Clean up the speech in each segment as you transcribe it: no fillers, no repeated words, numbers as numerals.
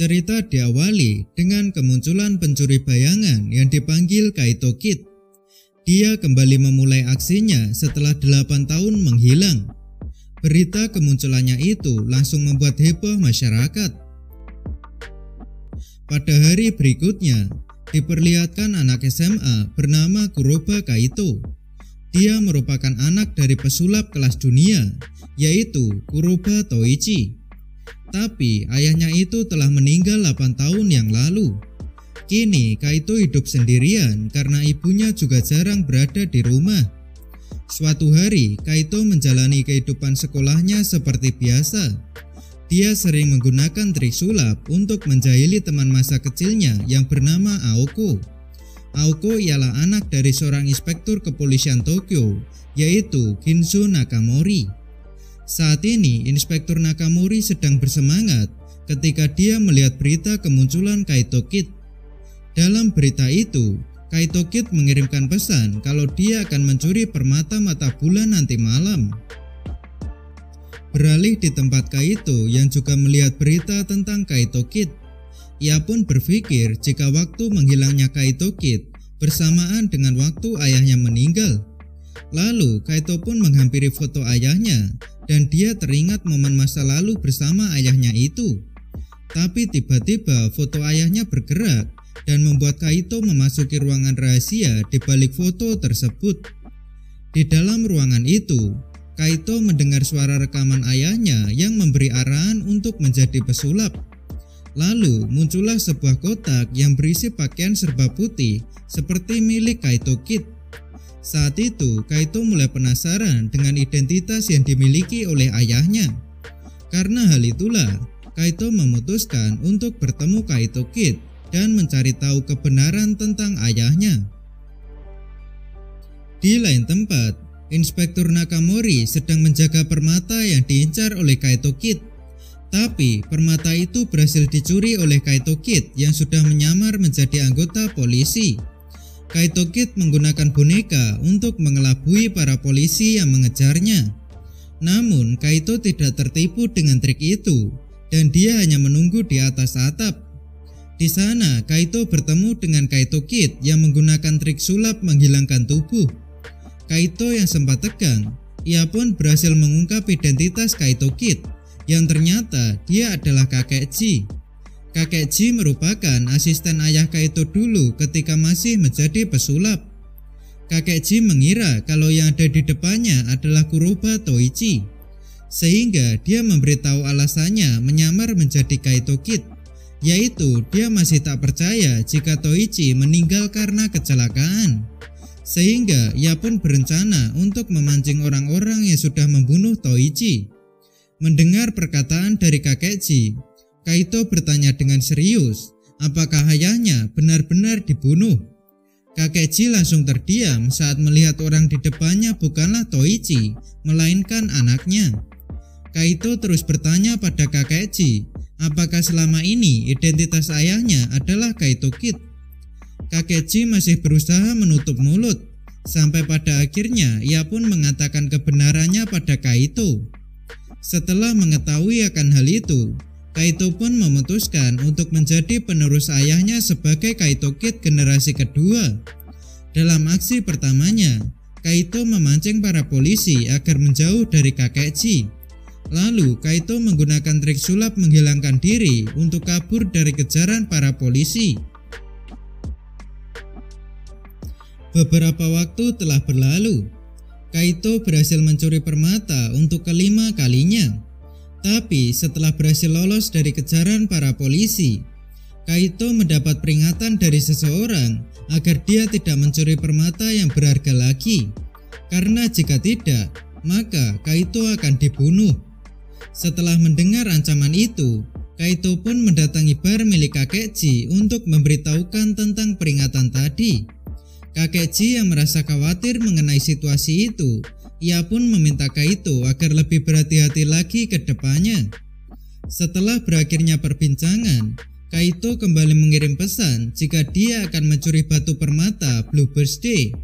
Cerita diawali dengan kemunculan pencuri bayangan yang dipanggil Kaito Kid. Dia kembali memulai aksinya setelah 8 tahun menghilang. Berita kemunculannya itu langsung membuat heboh masyarakat. Pada hari berikutnya, diperlihatkan anak SMA bernama Kuroba Kaito. Dia merupakan anak dari pesulap kelas dunia, yaitu Kuroba Toichi. Tapi ayahnya itu telah meninggal 8 tahun yang lalu. Kini Kaito hidup sendirian karena ibunya juga jarang berada di rumah. Suatu hari Kaito menjalani kehidupan sekolahnya seperti biasa. Dia sering menggunakan trik sulap untuk menjahili teman masa kecilnya yang bernama Aoko. Aoko ialah anak dari seorang inspektur kepolisian Tokyo, yaitu Ginzo Nakamori. Saat ini Inspektur Nakamori sedang bersemangat ketika dia melihat berita kemunculan Kaito Kid. Dalam berita itu, Kaito Kid mengirimkan pesan kalau dia akan mencuri permata mata bulan nanti malam. Beralih di tempat Kaito yang juga melihat berita tentang Kaito Kid, ia pun berpikir jika waktu menghilangnya Kaito Kid bersamaan dengan waktu ayahnya meninggal. Lalu Kaito pun menghampiri foto ayahnya dan dia teringat momen masa lalu bersama ayahnya itu. Tapi tiba-tiba foto ayahnya bergerak dan membuat Kaito memasuki ruangan rahasia di balik foto tersebut. Di dalam ruangan itu, Kaito mendengar suara rekaman ayahnya yang memberi arahan untuk menjadi pesulap. Lalu muncullah sebuah kotak yang berisi pakaian serba putih seperti milik Kaito Kid. Saat itu Kaito mulai penasaran dengan identitas yang dimiliki oleh ayahnya. Karena hal itulah Kaito memutuskan untuk bertemu Kaito Kid dan mencari tahu kebenaran tentang ayahnya. Di lain tempat, Inspektur Nakamori sedang menjaga permata yang diincar oleh Kaito Kid. Tapi permata itu berhasil dicuri oleh Kaito Kid yang sudah menyamar menjadi anggota polisi. Kaito Kid menggunakan boneka untuk mengelabui para polisi yang mengejarnya. Namun Kaito tidak tertipu dengan trik itu dan dia hanya menunggu di atas atap. Di sana Kaito bertemu dengan Kaito Kid yang menggunakan trik sulap menghilangkan tubuh. Kaito yang sempat tegang, ia pun berhasil mengungkap identitas Kaito Kid yang ternyata dia adalah kakek Ji. Kakek Ji merupakan asisten ayah Kaito dulu ketika masih menjadi pesulap. Kakek Ji mengira kalau yang ada di depannya adalah Kuroba Toichi, sehingga dia memberitahu alasannya menyamar menjadi Kaito Kid, yaitu dia masih tak percaya jika Toichi meninggal karena kecelakaan. Sehingga ia pun berencana untuk memancing orang-orang yang sudah membunuh Toichi. Mendengar perkataan dari kakek Ji, Kaito bertanya dengan serius, apakah ayahnya benar-benar dibunuh? Kakek Ji langsung terdiam saat melihat orang di depannya bukanlah Toichi, melainkan anaknya. Kaito terus bertanya pada kakek Ji, apakah selama ini identitas ayahnya adalah Kaito Kid? Kakek Ji masih berusaha menutup mulut, sampai pada akhirnya ia pun mengatakan kebenarannya pada Kaito. Setelah mengetahui akan hal itu, Kaito pun memutuskan untuk menjadi penerus ayahnya sebagai Kaito Kid generasi kedua. Dalam aksi pertamanya, Kaito memancing para polisi agar menjauh dari kakek Ji. Lalu Kaito menggunakan trik sulap menghilangkan diri untuk kabur dari kejaran para polisi. Beberapa waktu telah berlalu. Kaito berhasil mencuri permata untuk kelima kalinya. Tapi setelah berhasil lolos dari kejaran para polisi, Kaito mendapat peringatan dari seseorang agar dia tidak mencuri permata yang berharga lagi. Karena jika tidak, maka Kaito akan dibunuh. Setelah mendengar ancaman itu, Kaito pun mendatangi bar milik kakek Ji untuk memberitahukan tentang peringatan tadi. Kakek Ji yang merasa khawatir mengenai situasi itu, ia pun meminta Kaito agar lebih berhati-hati lagi ke depannya. Setelah berakhirnya perbincangan, Kaito kembali mengirim pesan jika dia akan mencuri batu permata Blue Birthday.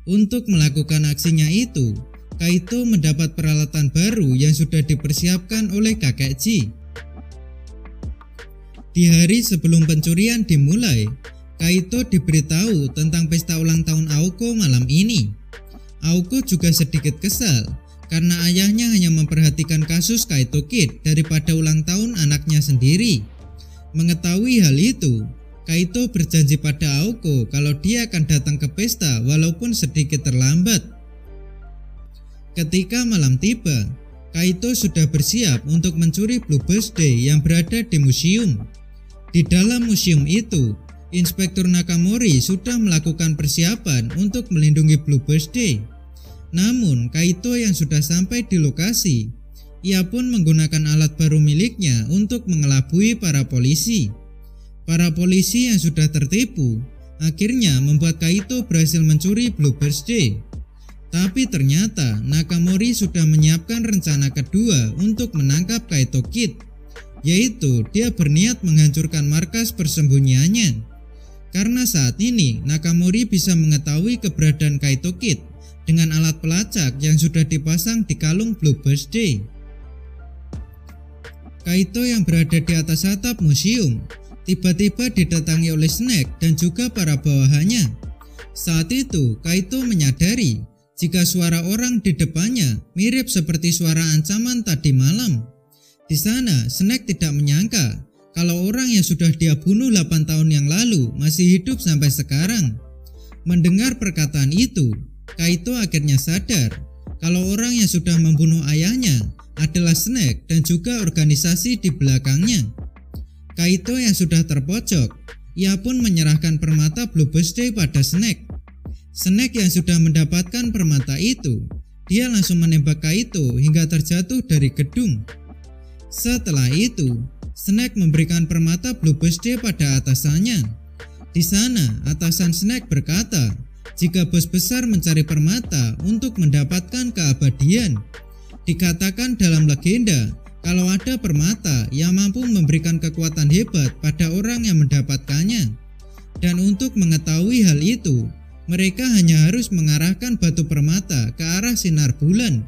Untuk melakukan aksinya itu, Kaito mendapat peralatan baru yang sudah dipersiapkan oleh kakek Ji. Di hari sebelum pencurian dimulai, Kaito diberitahu tentang pesta ulang tahun Aoko malam ini. Aoko juga sedikit kesal karena ayahnya hanya memperhatikan kasus Kaito Kid daripada ulang tahun anaknya sendiri. Mengetahui hal itu, Kaito berjanji pada Aoko kalau dia akan datang ke pesta walaupun sedikit terlambat. Ketika malam tiba, Kaito sudah bersiap untuk mencuri Blue Birthday yang berada di museum. Di dalam museum itu, Inspektur Nakamori sudah melakukan persiapan untuk melindungi Blue Birthday. Namun, Kaito yang sudah sampai di lokasi, ia pun menggunakan alat baru miliknya untuk mengelabui para polisi. Para polisi yang sudah tertipu akhirnya membuat Kaito berhasil mencuri Blue Birthday. Tapi ternyata Nakamori sudah menyiapkan rencana kedua untuk menangkap Kaito Kid, yaitu dia berniat menghancurkan markas persembunyiannya. Karena saat ini Nakamori bisa mengetahui keberadaan Kaito Kid dengan alat pelacak yang sudah dipasang di kalung Blue Birthday. Kaito yang berada di atas atap museum tiba-tiba didatangi oleh Snake dan juga para bawahannya. Saat itu Kaito menyadari jika suara orang di depannya mirip seperti suara ancaman tadi malam. Di sana Snake tidak menyangka kalau orang yang sudah dia bunuh 8 tahun yang lalu masih hidup sampai sekarang. Mendengar perkataan itu, Kaito akhirnya sadar kalau orang yang sudah membunuh ayahnya adalah Snake dan juga organisasi di belakangnya. Kaito yang sudah terpojok, ia pun menyerahkan permata Blue Birthday pada Snake. Snake yang sudah mendapatkan permata itu, dia langsung menembak Kaito hingga terjatuh dari gedung. Setelah itu, Snake memberikan permata Blue Birthday pada atasannya. Di sana, atasan Snake berkata, jika bos besar mencari permata untuk mendapatkan keabadian. Dikatakan dalam legenda, kalau ada permata yang mampu memberikan kekuatan hebat pada orang yang mendapatkannya. Dan untuk mengetahui hal itu, mereka hanya harus mengarahkan batu permata ke arah sinar bulan.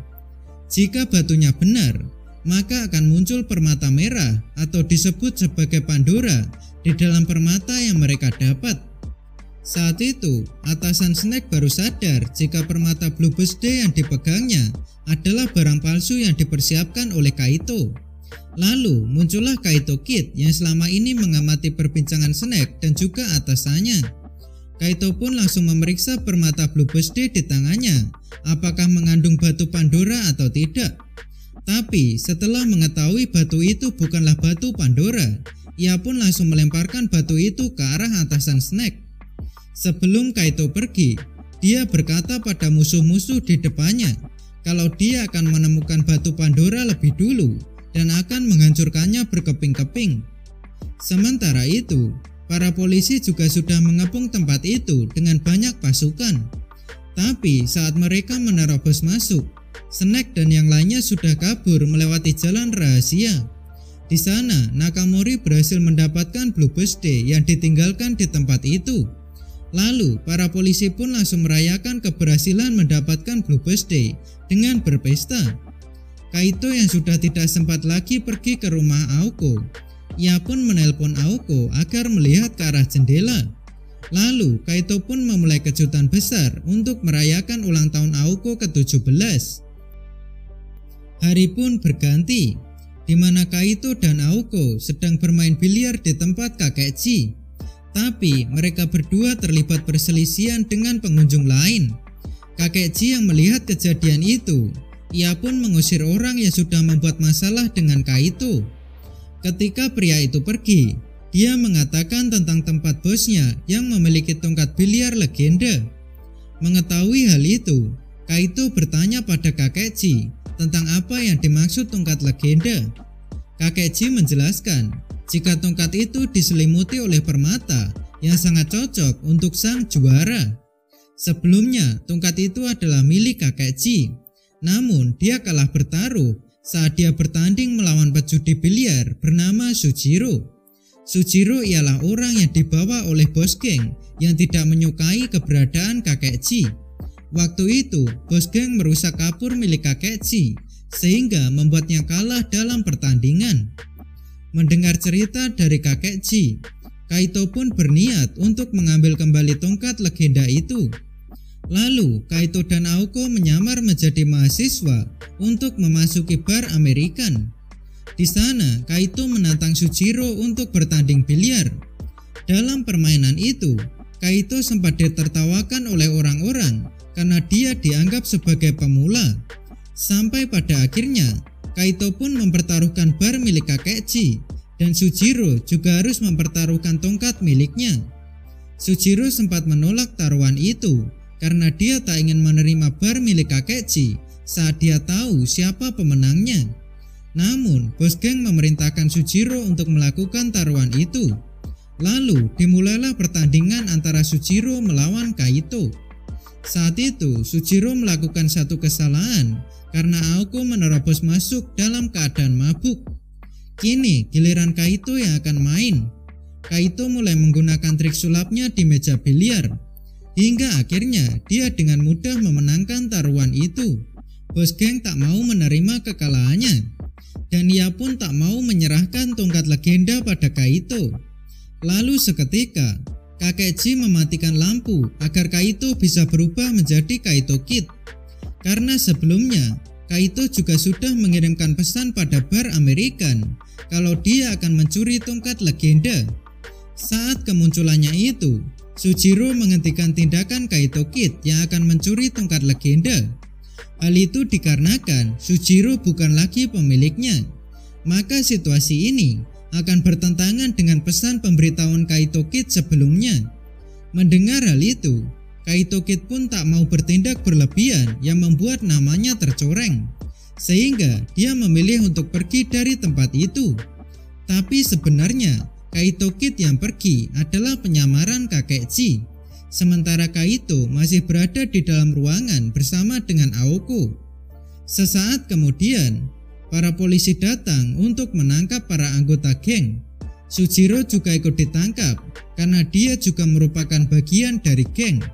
Jika batunya benar, maka akan muncul permata merah atau disebut sebagai Pandora di dalam permata yang mereka dapat. Saat itu, atasan Snake baru sadar jika permata Blue Birthday yang dipegangnya adalah barang palsu yang dipersiapkan oleh Kaito. Lalu muncullah Kaito Kid yang selama ini mengamati perbincangan Snake dan juga atasannya. Kaito pun langsung memeriksa permata Blue Birthday di tangannya, apakah mengandung batu Pandora atau tidak. Tapi setelah mengetahui batu itu bukanlah batu Pandora, ia pun langsung melemparkan batu itu ke arah atasan Snake. Sebelum Kaito pergi, dia berkata pada musuh-musuh di depannya kalau dia akan menemukan batu Pandora lebih dulu dan akan menghancurkannya berkeping-keping. Sementara itu, para polisi juga sudah mengepung tempat itu dengan banyak pasukan. Tapi saat mereka menerobos masuk, Snake dan yang lainnya sudah kabur melewati jalan rahasia. Di sana, Nakamori berhasil mendapatkan Blue Birthday yang ditinggalkan di tempat itu. Lalu, para polisi pun langsung merayakan keberhasilan mendapatkan Blue Birthday dengan berpesta. Kaito yang sudah tidak sempat lagi pergi ke rumah Aoko, ia pun menelpon Aoko agar melihat ke arah jendela. Lalu, Kaito pun memulai kejutan besar untuk merayakan ulang tahun Aoko ke-17. Hari pun berganti, di mana Kaito dan Aoko sedang bermain biliar di tempat kakek Ji. Tapi mereka berdua terlibat perselisihan dengan pengunjung lain. Kakek Ji yang melihat kejadian itu, ia pun mengusir orang yang sudah membuat masalah dengan Kaito. Ketika pria itu pergi, dia mengatakan tentang tempat bosnya yang memiliki tongkat biliar legenda. Mengetahui hal itu, Kaito bertanya pada kakek Ji tentang apa yang dimaksud tongkat legenda. Kakek Ji menjelaskan jika tongkat itu diselimuti oleh permata yang sangat cocok untuk sang juara. Sebelumnya, tongkat itu adalah milik kakek Ji, namun dia kalah bertaruh saat dia bertanding melawan pejudi biliar bernama Sujiro. Sujiro ialah orang yang dibawa oleh bos geng yang tidak menyukai keberadaan kakek Ji. Waktu itu, bos geng merusak kapur milik kakek Ji sehingga membuatnya kalah dalam pertandingan. Mendengar cerita dari kakek Ji, Kaito pun berniat untuk mengambil kembali tongkat legenda itu. Lalu Kaito dan Aoko menyamar menjadi mahasiswa untuk memasuki bar American. Di sana Kaito menantang Sujiro untuk bertanding biliar. Dalam permainan itu, Kaito sempat ditertawakan oleh orang-orang karena dia dianggap sebagai pemula. Sampai pada akhirnya Kaito pun mempertaruhkan bar milik kakek Ji, dan Sujiro juga harus mempertaruhkan tongkat miliknya. Sujiro sempat menolak taruhan itu karena dia tak ingin menerima bar milik kakek Ji saat dia tahu siapa pemenangnya. Namun bos geng memerintahkan Sujiro untuk melakukan taruhan itu. Lalu dimulailah pertandingan antara Sujiro melawan Kaito. Saat itu Sujiro melakukan satu kesalahan karena Aoko menerobos masuk dalam keadaan mabuk. Kini giliran Kaito yang akan main. Kaito mulai menggunakan trik sulapnya di meja biliar, hingga akhirnya dia dengan mudah memenangkan taruhan itu. Bos geng tak mau menerima kekalahannya, dan ia pun tak mau menyerahkan tongkat legenda pada Kaito. Lalu seketika kakek Ji mematikan lampu agar Kaito bisa berubah menjadi Kaito Kid. Karena sebelumnya Kaito juga sudah mengirimkan pesan pada bar American kalau dia akan mencuri tongkat legenda. Saat kemunculannya itu, Sujiro menghentikan tindakan Kaito Kid yang akan mencuri tongkat legenda. Hal itu dikarenakan Sujiro bukan lagi pemiliknya. Maka situasi ini akan bertentangan dengan pesan pemberitahuan Kaito Kid sebelumnya. Mendengar hal itu, Kaito Kid pun tak mau bertindak berlebihan yang membuat namanya tercoreng, sehingga dia memilih untuk pergi dari tempat itu. Tapi sebenarnya Kaito Kid yang pergi adalah penyamaran kakek Ji, sementara Kaito masih berada di dalam ruangan bersama dengan Aoko. Sesaat kemudian, para polisi datang untuk menangkap para anggota geng. Sujiro juga ikut ditangkap karena dia juga merupakan bagian dari geng.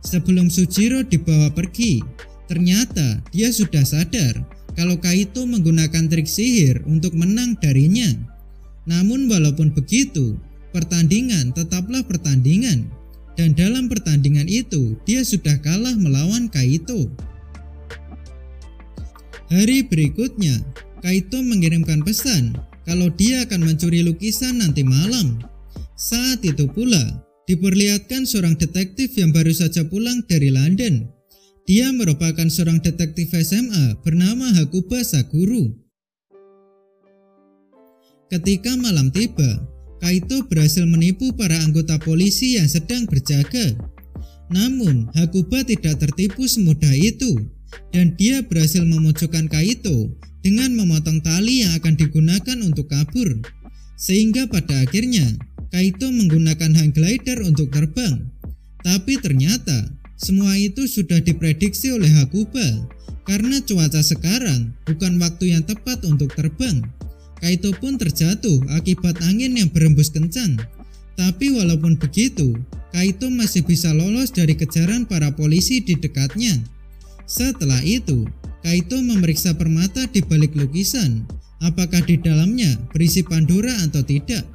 Sebelum Sujiro dibawa pergi, ternyata dia sudah sadar kalau Kaito menggunakan trik sihir untuk menang darinya. Namun walaupun begitu, pertandingan tetaplah pertandingan, dan dalam pertandingan itu dia sudah kalah melawan Kaito. Hari berikutnya, Kaito mengirimkan pesan kalau dia akan mencuri lukisan nanti malam. Saat itu pula, diperlihatkan seorang detektif yang baru saja pulang dari London. Dia merupakan seorang detektif SMA bernama Hakuba Sakuru. Ketika malam tiba, Kaito berhasil menipu para anggota polisi yang sedang berjaga. Namun, Hakuba tidak tertipu semudah itu, dan dia berhasil memojokkan Kaito dengan memotong tali yang akan digunakan untuk kabur. Sehingga pada akhirnya Kaito menggunakan hang glider untuk terbang. Tapi ternyata semua itu sudah diprediksi oleh Hakuba, karena cuaca sekarang bukan waktu yang tepat untuk terbang. Kaito pun terjatuh akibat angin yang berembus kencang. Tapi walaupun begitu, Kaito masih bisa lolos dari kejaran para polisi di dekatnya. Setelah itu, Kaito memeriksa permata di balik lukisan, apakah di dalamnya berisi Pandora atau tidak.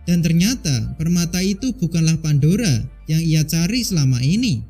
Dan ternyata permata itu bukanlah Pandora yang ia cari selama ini.